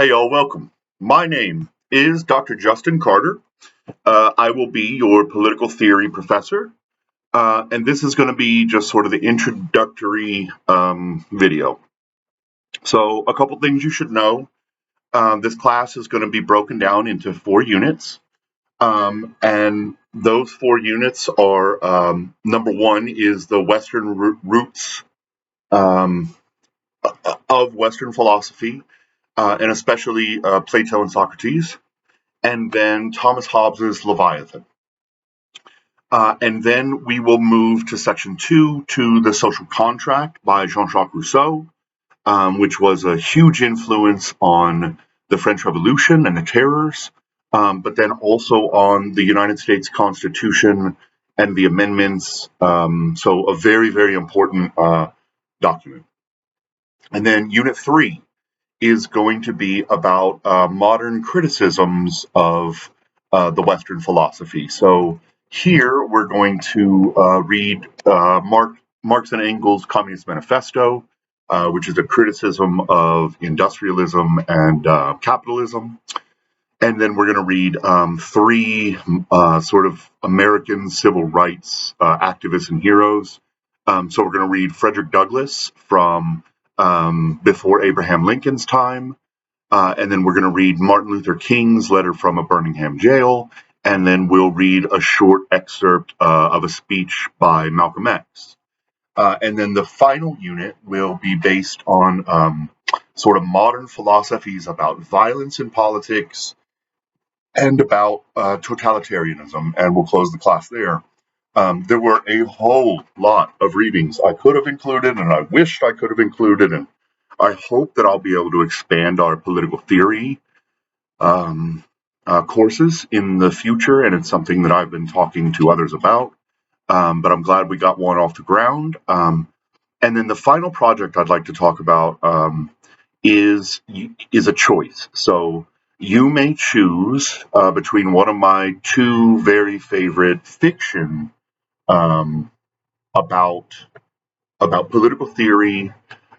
Hey, y'all, welcome. My name is Dr. Justin Carter. I will be your political theory professor, and this is going to be just sort of the introductory video. So, a couple things you should know. This class is going to be broken down into 4 units, and those 4 units are number one is the Western roots um, of Western philosophy, and especially Plato and Socrates. And then Thomas Hobbes's Leviathan. And then we will move to section 2 to The Social Contract by Jean-Jacques Rousseau, which was a huge influence on the French Revolution and the terrors, but then also on the United States Constitution and the amendments. So a very, very important document. And then unit 3 is going to be about modern criticisms of the Western philosophy. So here we're going to read Marx and Engels' Communist Manifesto, which is a criticism of industrialism and capitalism. And then we're going to read 3 sort of American civil rights activists and heroes. So we're going to read Frederick Douglass from before Abraham Lincoln's time. And then we're going to read Martin Luther King's letter from a Birmingham jail. And then we'll read a short excerpt of a speech by Malcolm X. And then the final unit will be based on sort of modern philosophies about violence in politics and about totalitarianism. And we'll close the class there. There were a whole lot of readings I could have included, and I wished I could have included, and I hope that I'll be able to expand our political theory courses in the future, and it's something that I've been talking to others about. But I'm glad we got one off the ground. And then the final project I'd like to talk about is a choice. So you may choose between one of my 2 very favorite fiction about political theory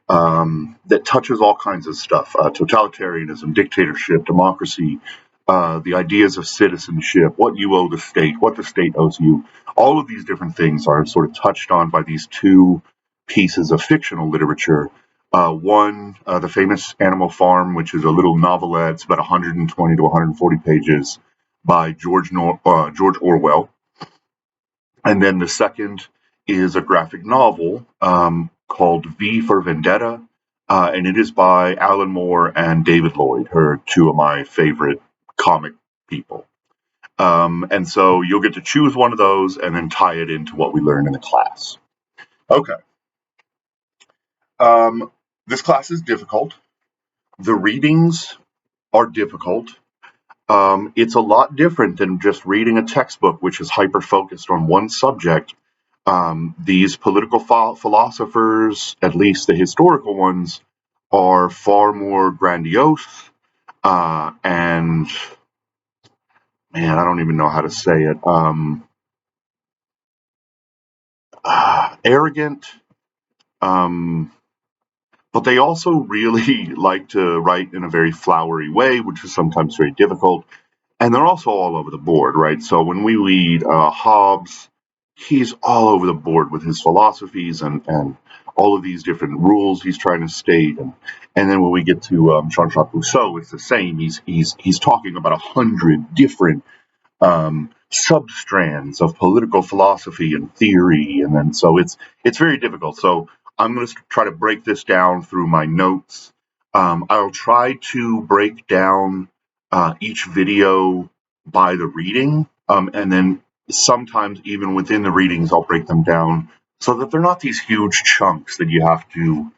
that touches all kinds of stuff: totalitarianism, dictatorship, democracy, the ideas of citizenship, what you owe the state, what the state owes you. All of these different things are sort of touched on by these 2 pieces of fictional literature. One, The Famous Animal Farm, which is a little novelette, it's about 120 to 140 pages, by George Orwell. And then the second is a graphic novel called V for Vendetta, and it is by Alan Moore and David Lloyd, who are 2 of my favorite comic people. And so you'll get to choose one of those and then tie it into what we learned in the class. Okay. This class is difficult. The readings are difficult. It's a lot different than just reading a textbook, which is hyper-focused on one subject. These political philosophers, at least the historical ones, are far more grandiose and, man, I don't even know how to say it, arrogant, but they also really like to write in a very flowery way, which is sometimes very difficult. And they're also all over the board, right? So when we read Hobbes, he's all over the board with his philosophies and all of these different rules he's trying to state. And then when we get to Jean-Jacques Rousseau, it's the same. He's talking about 100 different substrands of political philosophy and theory, and then so it's very difficult. So I'm going to try to break this down through my notes. I'll try to break down each video by the reading, and then sometimes even within the readings I'll break them down so that they're not these huge chunks that you have to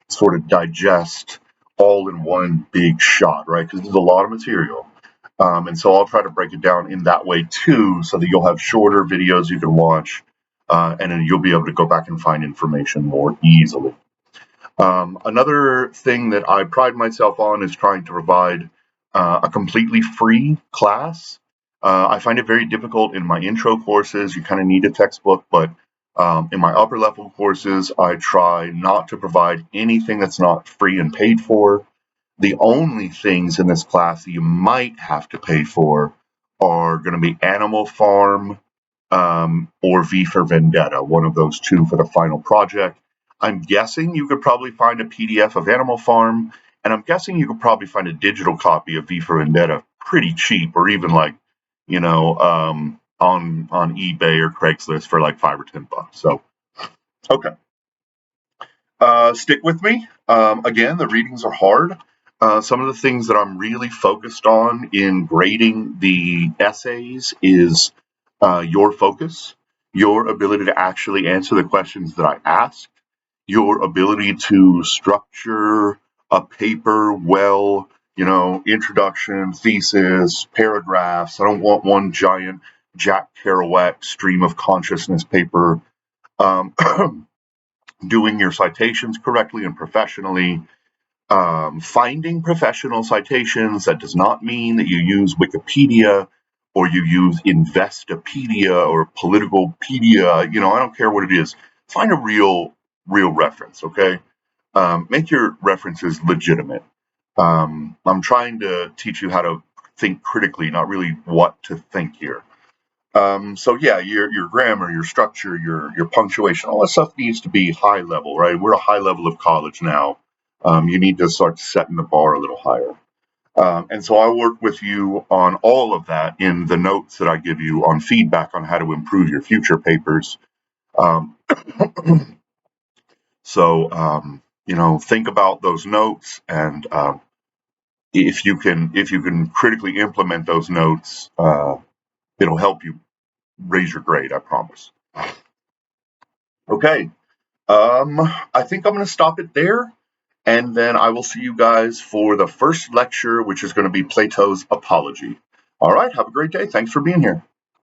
sort of digest all in one big shot, right? Because there's a lot of material. And so I'll try to break it down in that way too, so that you'll have shorter videos you can watch, and then you'll be able to go back and find information more easily. Another thing that I pride myself on is trying to provide a completely free class. I find it very difficult in my intro courses. You kind of need a textbook, but in my upper level courses, I try not to provide anything that's not free and paid for. The only things in this class that you might have to pay for are going to be Animal Farm or V for Vendetta, one of those two for the final project. I'm guessing you could probably find a PDF of Animal Farm, and I'm guessing you could probably find a digital copy of V for Vendetta pretty cheap, or even like, on eBay or Craigslist for like $5 or $10. So, okay. Stick with me. Again, the readings are hard. Some of the things that I'm really focused on in grading the essays is your focus, your ability to actually answer the questions that I ask, your ability to structure a paper well, introduction, thesis, paragraphs. I don't want one giant Jack Kerouac stream of consciousness paper. Um, doing your citations correctly and professionally, finding professional citations. That does not mean that you use Wikipedia or you use Investopedia or Politicalpedia. I don't care what it is. Find a real reference, okay? Make your references legitimate. I'm trying to teach you how to think critically, not really what to think here. So yeah, your grammar, your structure, your punctuation, all that stuff needs to be high level, right? We're a high level of college now. You need to start setting the bar a little higher. And so I work with you on all of that in the notes that I give you on feedback on how to improve your future papers. Um, so think about those notes, and if you can critically implement those notes, it'll help you raise your grade. I promise. Okay. I think I'm going to stop it there, and then I will see you guys for the first lecture, which is going to be Plato's Apology. All right. Have a great day. Thanks for being here.